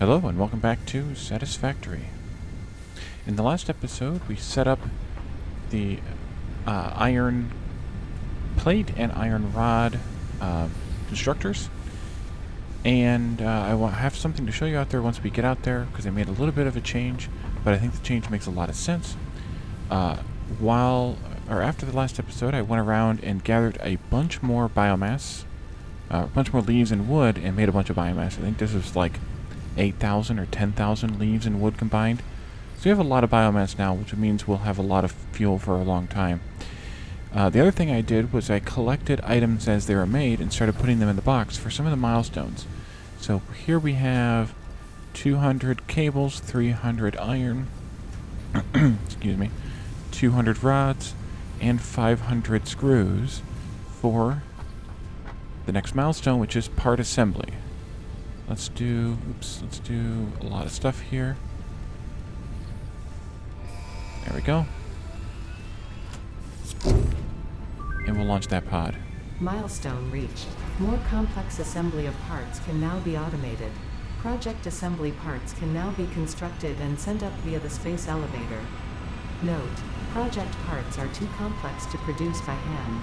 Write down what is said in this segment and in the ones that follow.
Hello and welcome back to Satisfactory. In the last episode, we set up the iron plate and iron rod constructors, and I will have something to show you out there once we get out there, because I made a little bit of a change, but I think the change makes a lot of sense. After the last episode, I went around and gathered a bunch more biomass, a bunch more leaves and wood, and made a bunch of biomass. I think this is like 8,000 or 10,000 leaves and wood combined. So we have a lot of biomass now, which means we'll have a lot of fuel for a long time. The other thing I did was I collected items as they were made and started putting them in the box for some of the milestones. So here we have 200 cables, 300 iron, excuse me, 200 rods, and 500 screws for the next milestone, which is part assembly. Let's do a lot of stuff here. There we go. And we'll launch that pod. Milestone reached. More complex assembly of parts can now be automated. Project assembly parts can now be constructed and sent up via the space elevator. Note: project parts are too complex to produce by hand.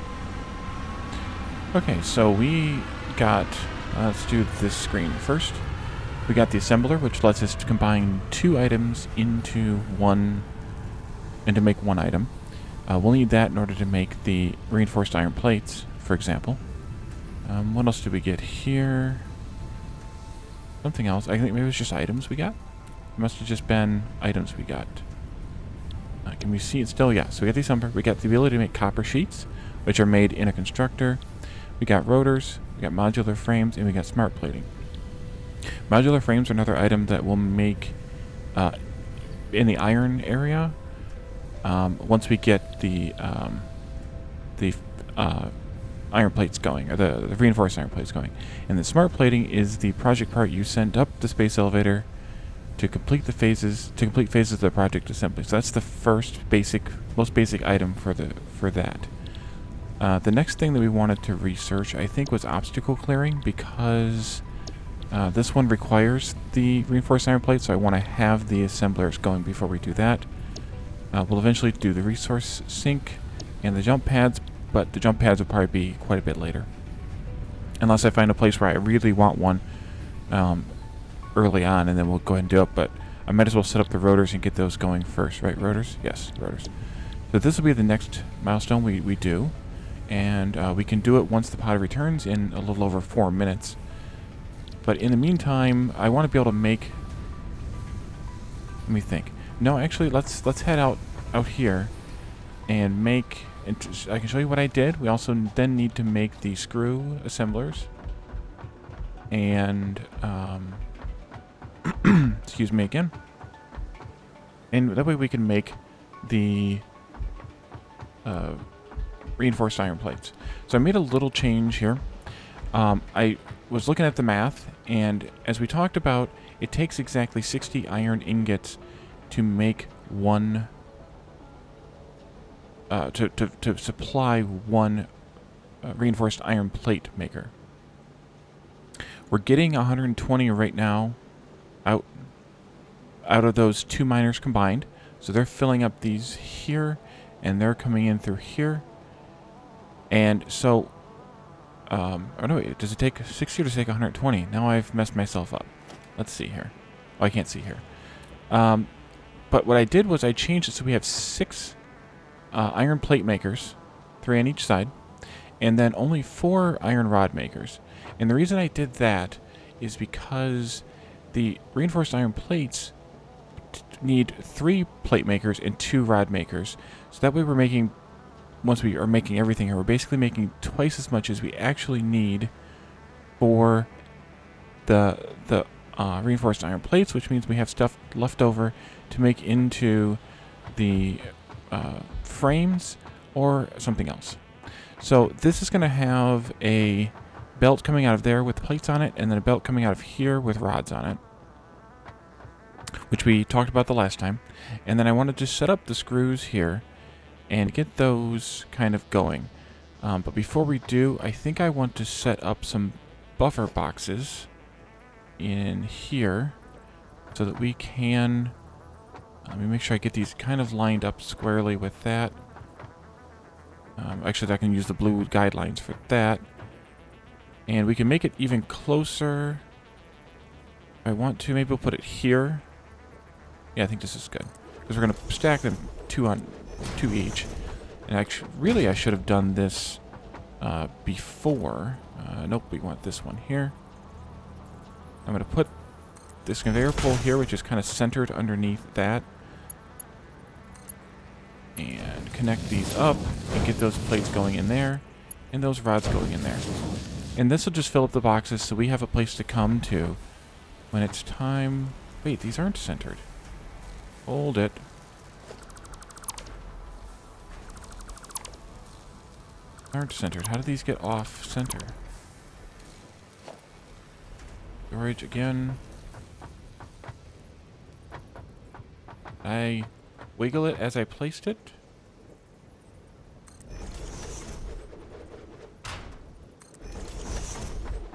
Okay, so we got, let's do this screen first. We got the assembler, which lets us combine two items into to make one item. We'll need that in order to make the reinforced iron plates, for example. What else did we get here? Something else. I think maybe it was just items we got. It must have just been items we got. Can we see it still? Yeah, so we got the assembler. We got the ability to make copper sheets, which are made in a constructor. We got rotors, we got modular frames, and we got smart plating. Modular frames are another item that we'll make in the iron area once we get the iron plates going, or the reinforced iron plates going. And the smart plating is the project part you send up the space elevator to complete phases of the project assembly. So that's the first most basic item for that. The next thing that we wanted to research, I think, was obstacle clearing, because this one requires the reinforced iron plate, so I want to have the assemblers going before we do that. We'll eventually do the resource sink and the jump pads, but the jump pads will probably be quite a bit later. Unless I find a place where I really want one early on, and then we'll go ahead and do it, but I might as well set up the rotors and get those going first, right, rotors? Yes, rotors. So this will be the next milestone we do. And we can do it once the pod returns in a little over 4 minutes. But in the meantime, I want to be able to make... Let me think. No, actually, let's head out here and make... I can show you what I did. We also then need to make the screw assemblers. And... excuse me again. And that way we can make the... reinforced iron plates. So I made a little change here. I was looking at the math, and as we talked about, it takes exactly 60 iron ingots to make one, to supply one reinforced iron plate maker. We're getting 120 right now out of those two miners combined. So they're filling up these here, and they're coming in through here. And so, oh no, wait, does it take 60 or does it take 120? Now I've messed myself up. Let's see here. Oh, I can't see here. But what I did was I changed it so we have 6 iron plate makers, 3 on each side, and then only 4 iron rod makers. And the reason I did that is because the reinforced iron plates need 3 plate makers and 2 rod makers. So that way we're making... Once we are making everything here, we're basically making twice as much as we actually need for the reinforced iron plates, which means we have stuff left over to make into the frames or something else. So this is going to have a belt coming out of there with plates on it, and then a belt coming out of here with rods on it, which we talked about the last time. And then I wanted to set up the screws here and get those kind of going. But before we do, I think I want to set up some buffer boxes in here so that we can... let me make sure I get these kind of lined up squarely with that. Actually, I can use the blue guidelines for that. And we can make it even closer. If I want to, maybe we'll put it here. Yeah, I think this is good. Because we're going to stack them two each. And actually, really, I should have done this before. Nope, we want this one here. I'm going to put this conveyor pole here, which is kind of centered underneath that. And connect these up and get those plates going in there. And those rods going in there. And this will just fill up the boxes so we have a place to come to when it's time... Wait, these aren't centered. Hold it. Aren't centered. How do these get off center? Storage again. I wiggle it as I placed it.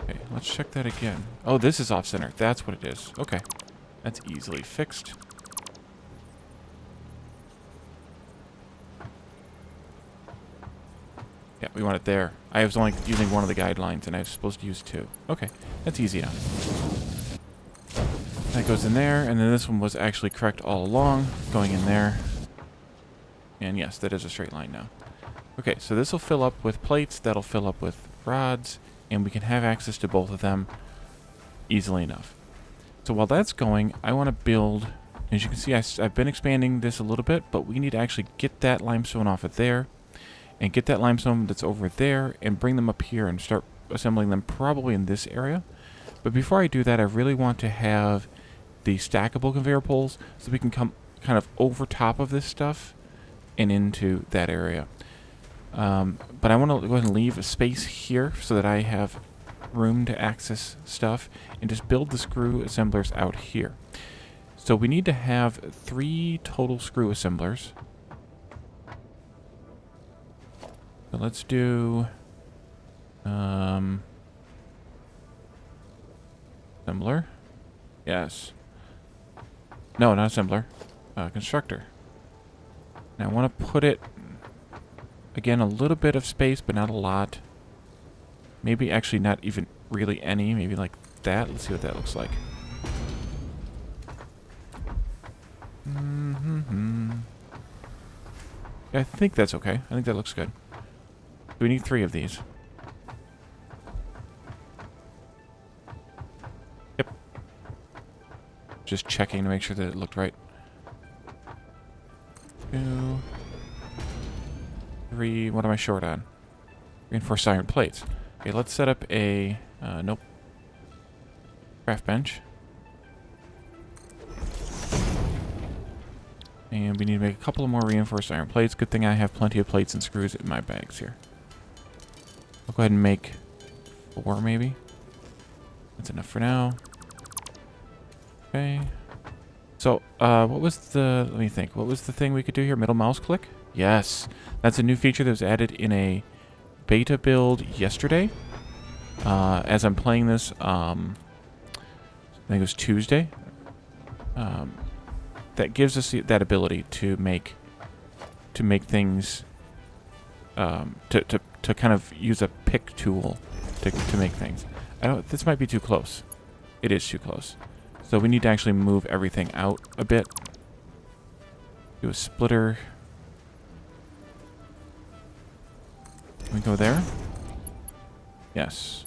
Okay, let's check that again. Oh, this is off center. That's what it is. Okay. That's easily fixed. Yeah, we want it there. I was only using one of the guidelines, and I was supposed to use two. Okay, that's easy enough. That goes in there, and then this one was actually correct all along, going in there. And yes, that is a straight line now. Okay, so this will fill up with plates, that'll fill up with rods, and we can have access to both of them easily enough. So while that's going, I want to build... As you can see, I've been expanding this a little bit, but we need to actually get that limestone off of there, and get that limestone that's over there, and bring them up here and start assembling them probably in this area. But before I do that, I really want to have the stackable conveyor poles so we can come kind of over top of this stuff and into that area. But I want to go ahead and leave a space here so that I have room to access stuff and just build the screw assemblers out here. So we need to have 3 total screw assemblers. So let's do assembler. Yes. No, not assembler. Constructor. Now I want to put it, again, a little bit of space, but not a lot. Maybe actually not even really any. Maybe like that. Let's see what that looks like. Yeah, I think that's okay. I think that looks good. We need 3 of these. Yep. Just checking to make sure that it looked right. 2, 3. What am I short on? Reinforced iron plates. Okay, let's set up a... nope. Craft bench. And we need to make a couple of more reinforced iron plates. Good thing I have plenty of plates and screws in my bags here. I'll go ahead and make 4 maybe. That's enough for now. Okay. So, what was the... Let me think. What was the thing we could do here? Middle mouse click? Yes. That's a new feature that was added in a beta build yesterday. As I'm playing this, I think it was Tuesday. That gives us that ability to make things, to kind of use a pick tool to make things. This might be too close. It is too close. So we need to actually move everything out a bit. Do a splitter. Can we go there? Yes.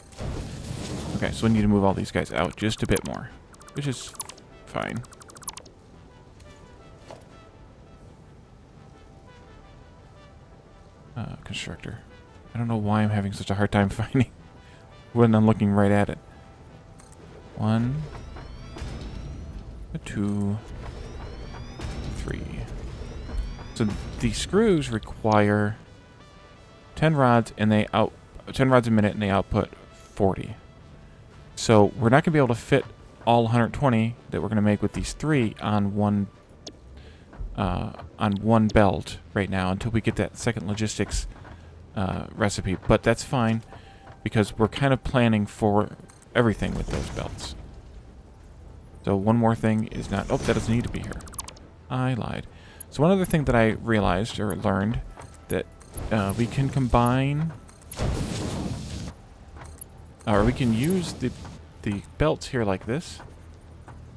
Okay, so we need to move all these guys out just a bit more, which is fine. Constructor. I don't know why I'm having such a hard time finding when I'm looking right at it. 1, 2, 3. So the screws require 10 rods, and 10 rods a minute, and they output 40. So we're not going to be able to fit all 120 that we're going to make with these 3 on one belt right now until we get that second logistics recipe. But that's fine because we're kind of planning for everything with those belts. So one more thing is not... Oh, that doesn't need to be here. I lied. So one other thing that I realized or learned that we can combine... Or we can use the belts here like this.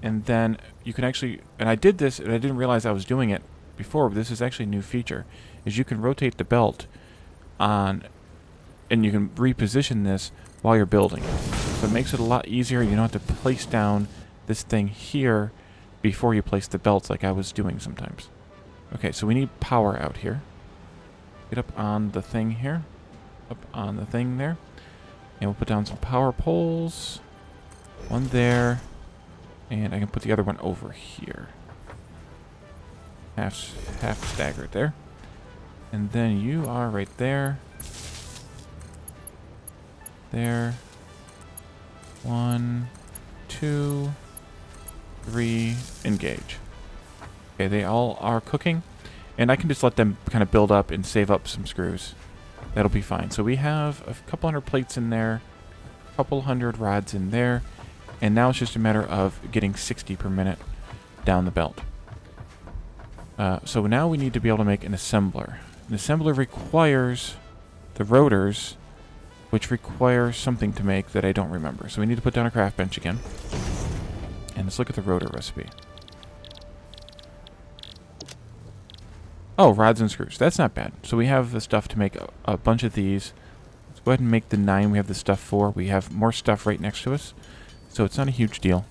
And then you can actually... And I did this, and I didn't realize I was doing it before, but this is actually a new feature. Is you can rotate the belt on... And you can reposition this while you're building it. So it makes it a lot easier. You don't have to place down this thing here before you place the belts like I was doing sometimes. Okay, so we need power out here. Get up on the thing here. Up on the thing there. And we'll put down some power poles. One there. And I can put the other one over here. Half staggered there. And then you are right there. There. 1, 2, 3, engage. Okay, they all are cooking. And I can just let them kind of build up and save up some screws. That'll be fine. So we have a couple hundred plates in there. A couple hundred rods in there. And now it's just a matter of getting 60 per minute down the belt. So now we need to be able to make an assembler. An assembler requires the rotors, which require something to make that I don't remember. So we need to put down a craft bench again. And let's look at the rotor recipe. Oh, rods and screws. That's not bad. So we have the stuff to make a bunch of these. Let's go ahead and make the 9 we have the stuff for. We have more stuff right next to us. So it's not a huge deal.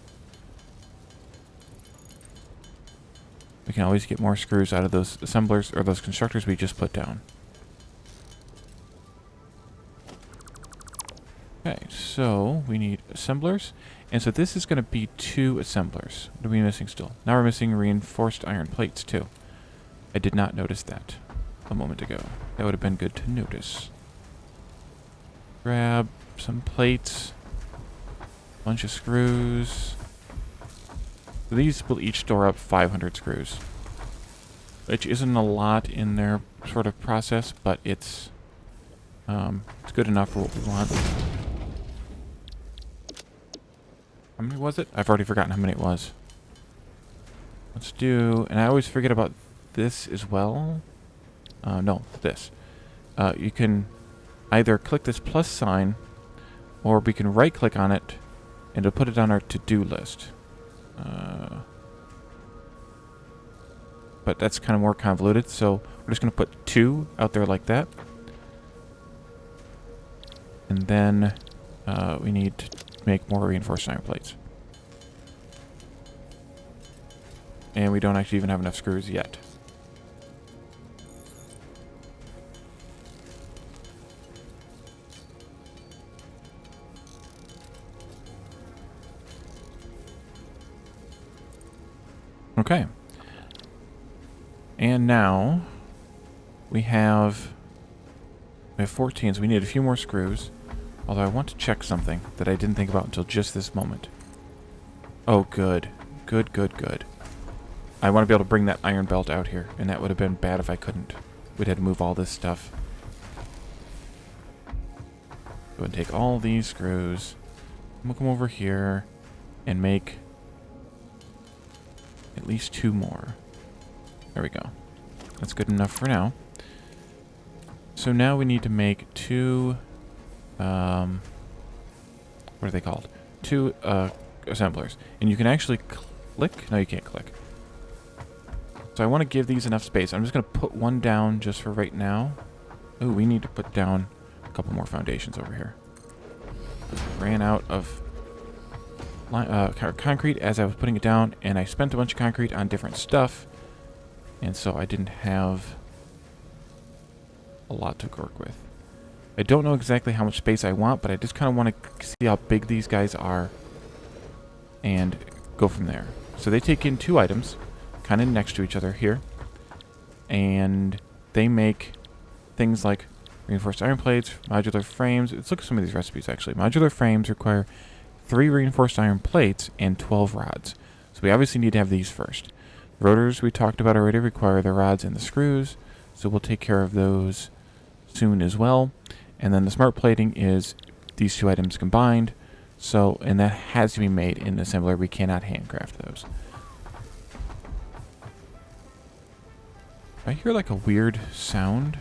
We can always get more screws out of those assemblers or those constructors we just put down. Okay, so we need assemblers. And so this is going to be 2 assemblers. What are we missing still? Now we're missing reinforced iron plates too. I did not notice that a moment ago. That would have been good to notice. Grab some plates. Bunch of screws. These will each store up 500 screws. Which isn't a lot in their sort of process, but it's good enough for what we want. How many was it? I've already forgotten how many it was. Let's do... And I always forget about this as well. No, this. You can either click this plus sign, or we can right-click on it, and it'll put it on our to-do list. But that's kind of more convoluted, so we're just going to put 2 out there like that. And then we need to make more reinforced iron plates. And we don't actually even have enough screws yet. Okay. And now we have 14, so we need a few more screws. Although I want to check something that I didn't think about until just this moment. Oh, good. Good, good, good. I want to be able to bring that iron belt out here, and that would have been bad if I couldn't. We'd had to move all this stuff. Go and take all these screws. We'll come over here and make at least 2 more. There we go. That's good enough for now. So now we need to make 2... what are they called? 2 assemblers. And you can actually click... No, you can't click. So I want to give these enough space. I'm just going to put one down just for right now. Ooh, we need to put down a couple more foundations over here. Ran out of concrete as I was putting it down, and I spent a bunch of concrete on different stuff, and so I didn't have a lot to work with. I don't know exactly how much space I want, but I just kind of want to see how big these guys are and go from there. So they take in 2 items, kind of next to each other here, and they make things like reinforced iron plates, modular frames. Let's look at some of these recipes, actually. Modular frames require 3 reinforced iron plates and 12 rods. So we obviously need to have these first. Rotors we talked about already require the rods and the screws, so we'll take care of those soon as well. And then the smart plating is these 2 items combined, So, and that has to be made in the assembler. We cannot handcraft those. I hear like a weird sound.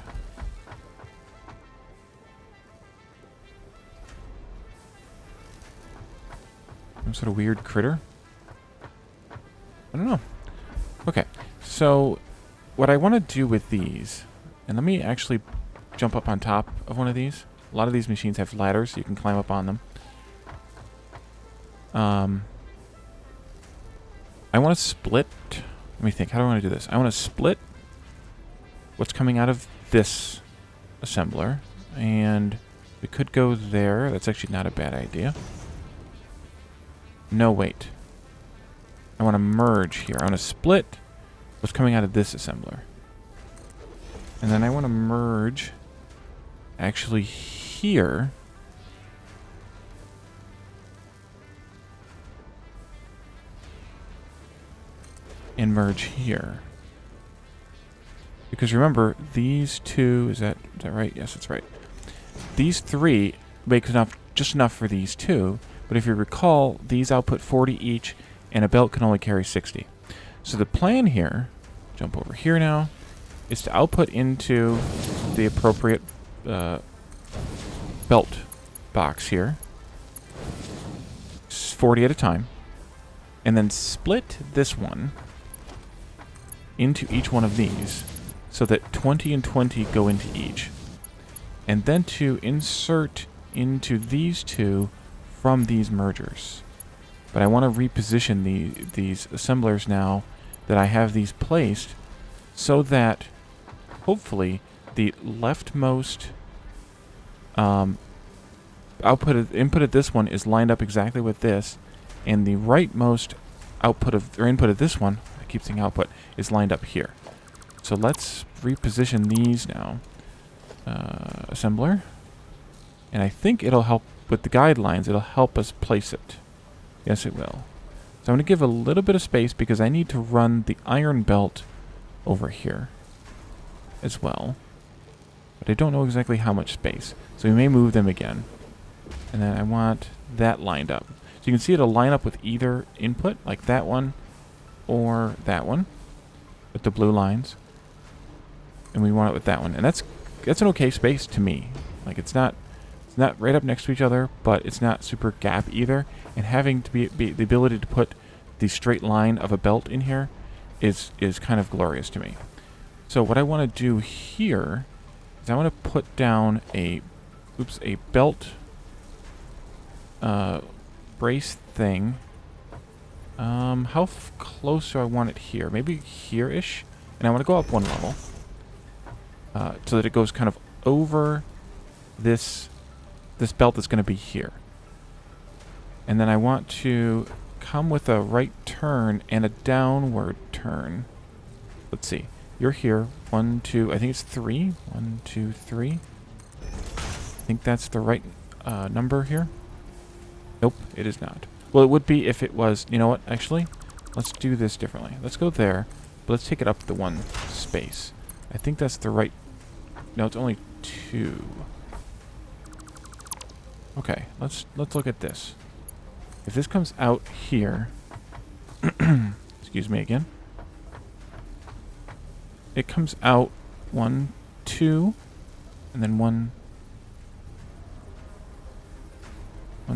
Some sort of weird critter. I don't know. Okay, so what I want to do with these, and let me actually jump up on top of one of these. A lot of these machines have ladders, so you can climb up on them. I want to split. Let me think. How do I want to do this? I want to split what's coming out of this assembler, and we could go there. That's actually not a bad idea. No, wait. I want to merge here. I want to split what's coming out of this assembler. And then I want to merge actually here. And merge here. Because remember, these two, is that right? Yes, that's right. These three make just enough for these two, but if you recall, these output 40 each, and a belt can only carry 60. So the plan here, jump over here now, is to output into the appropriate belt box here, 40 at a time, and then split this one into each one of these so that 20 and 20 go into each. And then to insert into these two from these mergers. But I want to reposition these assemblers now that I have these placed so that hopefully the leftmost input of this one is lined up exactly with this, and the rightmost input of this one, I keep saying output, is lined up here. So let's reposition these now. Assembler. And I think it'll help with the guidelines. It'll help us place it. Yes, it will. So I'm going to give a little bit of space because I need to run the iron belt over here as well. But I don't know exactly how much space. So we may move them again. And then I want that lined up. So you can see it'll line up with either input, like that one or that one, with the blue lines. And we want it with that one. And that's an okay space to me. Like it's not right up next to each other, but it's not super gap either. And having to be the ability to put the straight line of a belt in here is kind of glorious to me. So what I want to do here is I want to put down a belt brace thing. How close do I want it here? Maybe here-ish. And I want to go up one level so that it goes kind of over this belt that's going to be here. And then I want to come with a right turn and a downward turn. Let's see. You're here. 1, 2, I think it's 3. 1, 2, 3. I think that's the right number here. Nope, it is not. Well, it would be if it was, you know what, actually, let's do this differently. Let's go there, but let's take it up the one space. I think that's the right, no, it's only 2. Okay, let's look at this. If this comes out here, excuse me again, it comes out 1, 2, and then 1,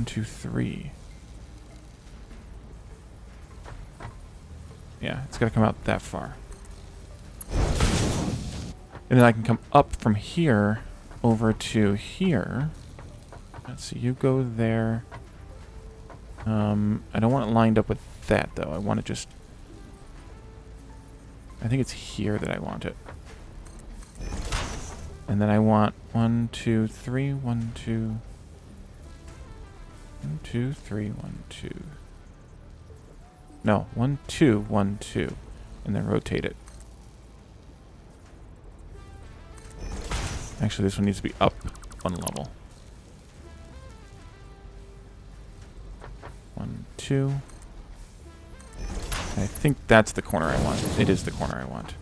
2, 3. Yeah, it's got to come out that far. And then I can come up from here over to here. Let's see, you go there. I don't want it lined up with that, though. I want to just... I think it's here that I want it. And then I want 1, 2, 3, 1, 2... 1, 2, 3, 1, 2... No, 1, 2, 1, 2. And then rotate it. Actually, this one needs to be up one level. 1, 2. I think that's the corner I want. It is the corner I want.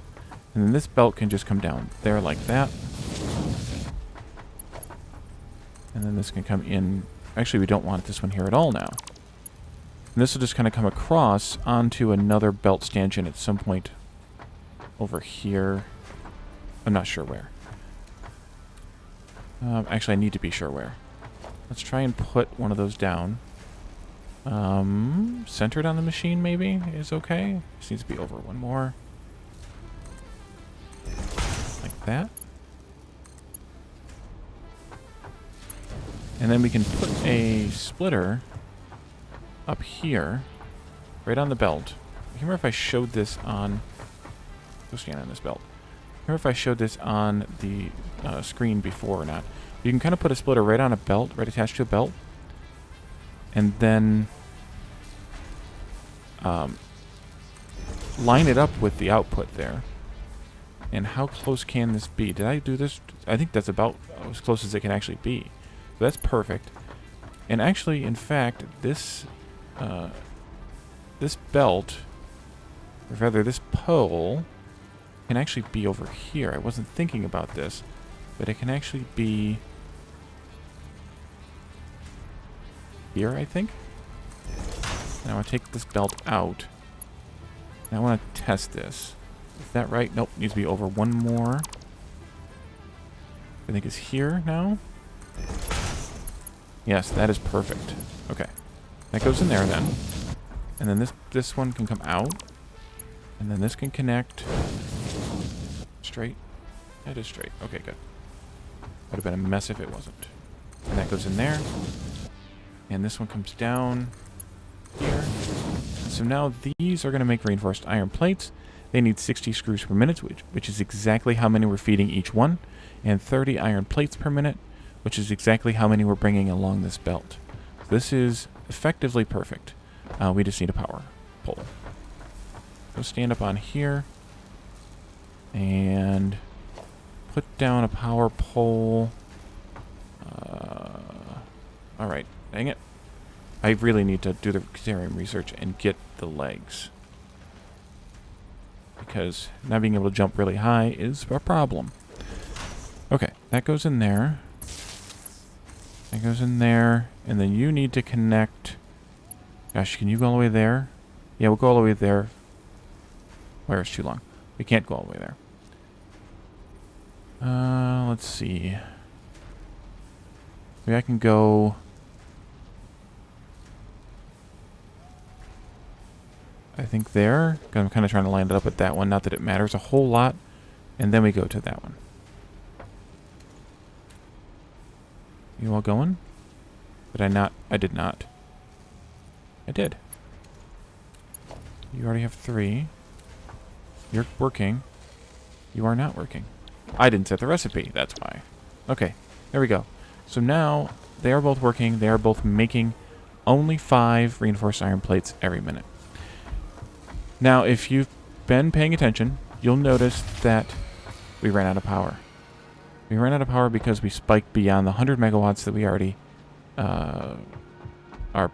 And then this belt can just come down there like that. And then this can come in Actually, we don't want this one here at all now. And this will just kind of come across onto another belt stanchion at some point over here. I'm not sure where. Actually, I need to be sure where. Let's try and put one of those down. Centered on the machine, maybe, is okay. This needs to be over one more. Like that. And then we can put a splitter up here, right on the belt. I remember if I showed this on... Go stand on this belt. I remember if I showed this on the screen before or not. You can kind of put a splitter right on a belt, right attached to a belt, and then line it up with the output there. And how close can this be? Did I do this? I think that's about as close as it can actually be. So that's perfect. And actually, in fact, this this belt, or rather this pole, can actually be over here. I wasn't thinking about this, but it can actually be here, I think. Now I want to take this belt out. And I want to test this. Is that right? Nope, needs to be over one more. I think it's here now. Yes, that is perfect. Okay. That goes in there then. And then this one can come out. And then this can connect. Straight. That is straight. Okay, good. Would have been a mess if it wasn't. And that goes in there. And this one comes down here. So now these are going to make reinforced iron plates. They need 60 screws per minute, which is exactly how many we're feeding each one. And 30 iron plates per minute, which is exactly how many we're bringing along this belt. So this is effectively perfect. We just need a power pole. So stand up on here. And put down a power pole. Alright, dang it. I really need to do the Caterium research and get the legs. Because not being able to jump really high is a problem. Okay, that goes in there. That goes in there. And then you need to connect... Gosh, can you go all the way there? Yeah, we'll go all the way there. Where is too long? We can't go all the way there. Let's see. Maybe I can go... I think there. I'm kind of trying to line it up with that one. Not that it matters a whole lot. And then we go to that one. You all going? Did I not? I did not. I did. You already have 3. You're working. You are not working. I didn't set the recipe. That's why. Okay. There we go. So now they are both working. They are both making only 5 reinforced iron plates every minute. Now, if you've been paying attention, you'll notice that we ran out of power. We ran out of power because we spiked beyond the 100 megawatts that we already are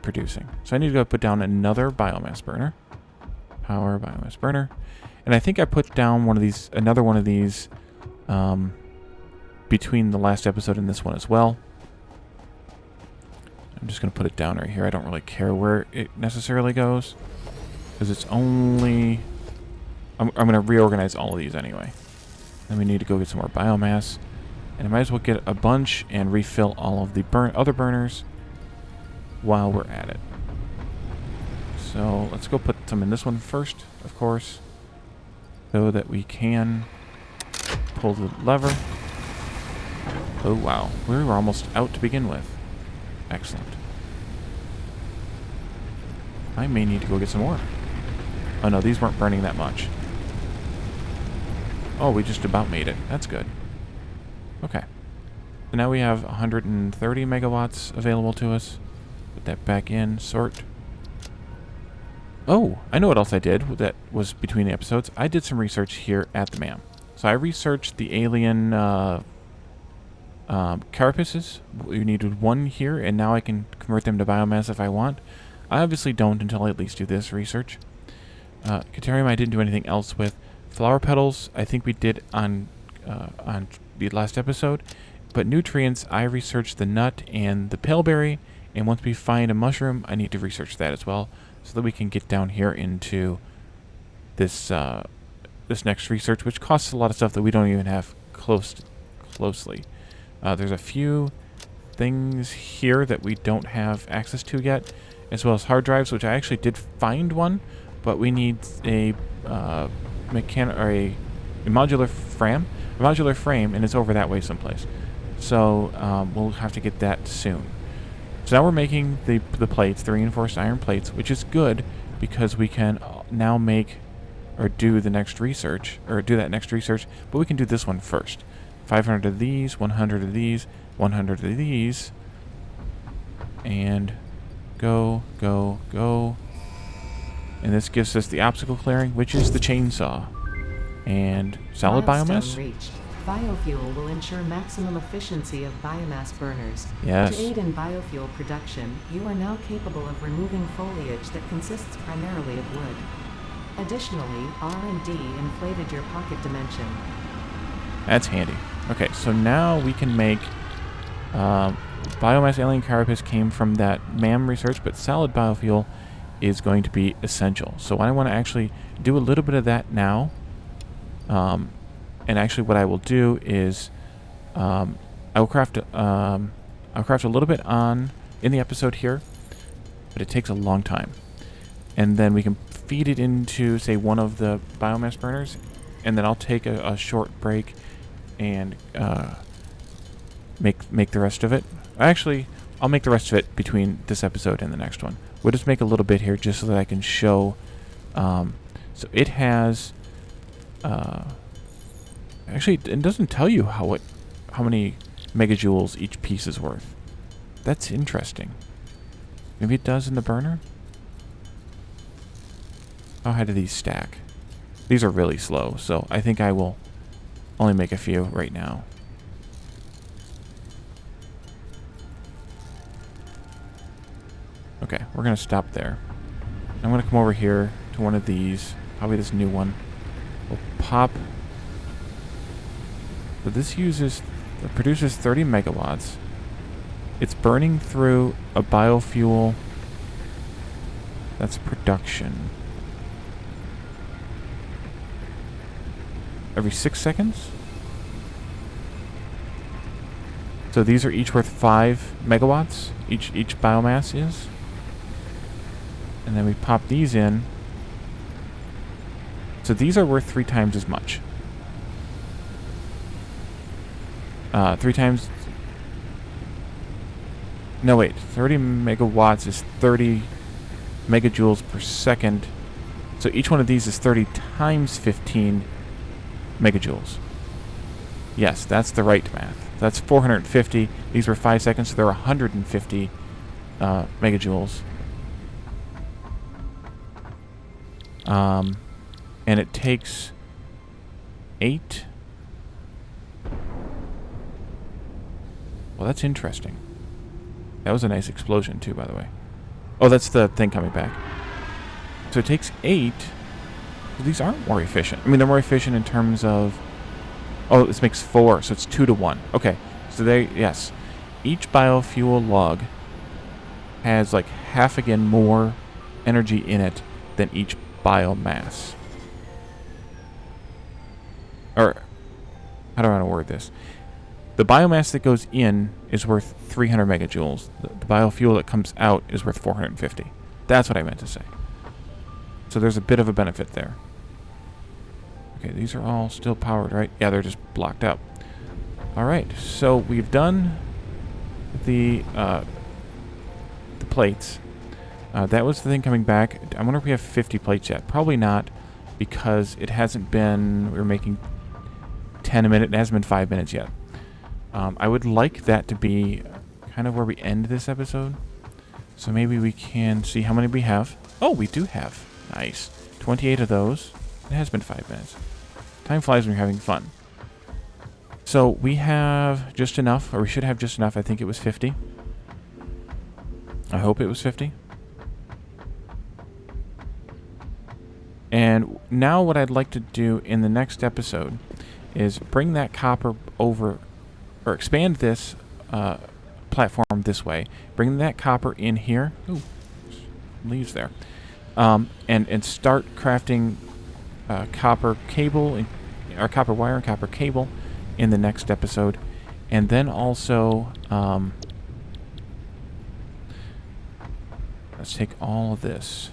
producing. So I need to go put down another biomass burner. Power biomass burner. And I think I put down another one of these between the last episode and this one as well. I'm just going to put it down right here. I don't really care where it necessarily goes. Because it's only... I'm going to reorganize all of these anyway. Then we need to go get some more biomass. And I might as well get a bunch and refill all of the other burners while we're at it. So let's go put some in this one first, of course. So that we can pull the lever. Oh wow, we were almost out to begin with. Excellent. I may need to go get some more. Oh no, these weren't burning that much. Oh, we just about made it. That's good. Okay. So now we have 130 megawatts available to us. Put that back in. Sort. Oh, I know what else I did that was between the episodes. I did some research here at the MAM. So I researched the alien carapaces. We needed 1 here, and now I can convert them to biomass if I want. I obviously don't until I at least do this research. Caterium I didn't do anything else with. Flower petals I think we did on the last episode. But nutrients, I researched the nut and the paleberry And once we find a mushroom, I need to research that as well, so that we can get down here into this this next research, which costs a lot of stuff that we don't even have closely. There's a few things here that we don't have access to yet, as well as hard drives, which I actually did find one, but we need a modular frame, and it's over that way someplace. So we'll have to get that soon. So now we're making the plates, the reinforced iron plates, which is good because we can now make or do the next research, or do that next research, but we can do this one first. 500 of these, 100 of these, 100 of these, and go, go, go. And this gives us the obstacle clearing, which is the chainsaw. And solid biomass? Reached. Biofuel will ensure maximum efficiency of biomass burners. Yes. To aid in biofuel production, you are now capable of removing foliage that consists primarily of wood. Additionally, R&D inflated your pocket dimension. That's handy. Okay, so now we can make biomass alien carapace came from that MAM research, but solid biofuel is going to be essential. So I want to actually do a little bit of that now. And actually what I will do is I'll craft a little bit in the episode here, but it takes a long time. And then we can feed it into, say, one of the biomass burners, and then I'll take a short break and make the rest of it. Actually, I'll make the rest of it between this episode and the next one. We'll just make a little bit here just so that I can show. So it has. Actually, it doesn't tell you how many megajoules each piece is worth. That's interesting. Maybe it does in the burner? How do these stack? These are really slow, so I think I will only make a few right now. Okay, we're going to stop there. I'm going to come over here to one of these, probably this new one. We'll pop. So this produces 30 megawatts. It's burning through a biofuel. That's production. Every 6 seconds? So these are each worth 5 megawatts. Each biomass is. And then we pop these in. So these are worth 3 times as much. 3 times... No, wait. 30 megawatts is 30 megajoules per second. So each one of these is 30 times 15 megajoules. Yes, that's the right math. That's 450. These were 5 seconds, so they're 150 megajoules. And it takes 8. Well, that's interesting. That was a nice explosion, too, by the way. Oh, that's the thing coming back. So it takes 8. Well, these aren't more efficient. I mean, they're more efficient in terms of... Oh, this makes 4, so it's 2 to 1. Okay, so yes. Each biofuel log has like half again more energy in it than each biomass. Or, how do I want to word this? The biomass that goes in is worth 300 megajoules. The biofuel that comes out is worth 450. That's what I meant to say. So there's a bit of a benefit there. Okay, these are all still powered, right? Yeah, they're just blocked up. All right, so we've done the plates. That was the thing coming back. I wonder if we have 50 plates yet. Probably not, because it hasn't been... We were making 10 a minute. It hasn't been 5 minutes yet. I would like that to be kind of where we end this episode. So maybe we can see how many we have. Oh, we do have. Nice. 28 of those. It has been 5 minutes. Time flies when you're having fun. So we have just enough, or we should have just enough. I think it was 50. I hope it was 50. And now what I'd like to do in the next episode is bring that copper over, or expand this platform this way. Bring that copper in here. Ooh, leaves there. And start crafting copper cable, or copper wire and copper cable in the next episode. And then also, let's take all of this.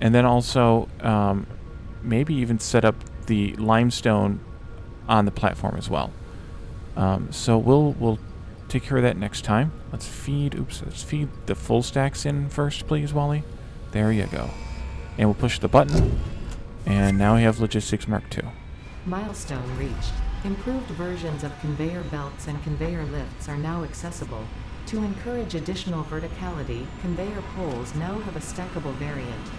And then also, maybe even set up the limestone on the platform as well. So we'll take care of that next time. Let's feed the full stacks in first, please, Wally. There you go. And we'll push the button. And now we have Logistics Mark II. Milestone reached. Improved versions of conveyor belts and conveyor lifts are now accessible. To encourage additional verticality, conveyor poles now have a stackable variant.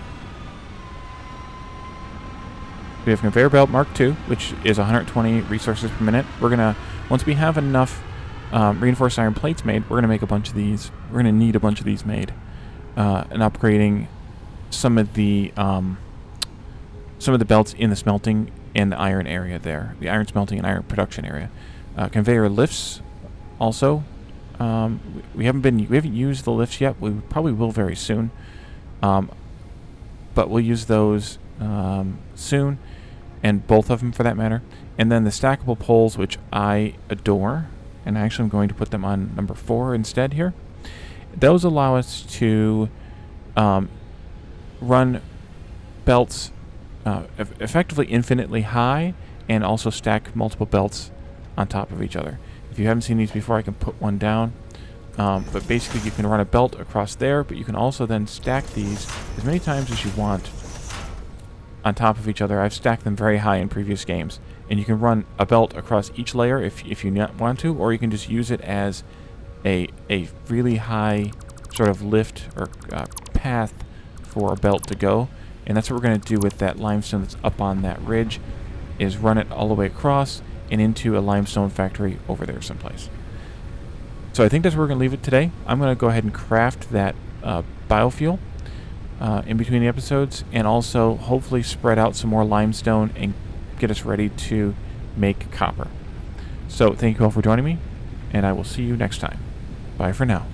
We have Conveyor Belt Mark II, which is 120 resources per minute. We're going to, once we have enough reinforced iron plates made, we're going to make a bunch of these. We're going to need a bunch of these made. And upgrading some of the belts in the smelting and the iron area there. The iron smelting and iron production area. Conveyor lifts also. We haven't used the lifts yet. We probably will very soon. But we'll use those soon, and both of them for that matter. And then the stackable poles, which I adore, and actually I'm going to put them on number 4 instead here. Those allow us to run belts effectively infinitely high, and also stack multiple belts on top of each other. If you haven't seen these before, I can put one down. But basically you can run a belt across there, but you can also then stack these as many times as you want on top of each other. I've stacked them very high in previous games. And you can run a belt across each layer if you want to, or you can just use it as a really high sort of lift or path for a belt to go. And that's what we're going to do with that limestone that's up on that ridge, is run it all the way across and into a limestone factory over there someplace. So I think that's where we're going to leave it today. I'm going to go ahead and craft that biofuel in between the episodes, and also hopefully spread out some more limestone and get us ready to make copper. So thank you all for joining me, and I will see you next time. Bye for now.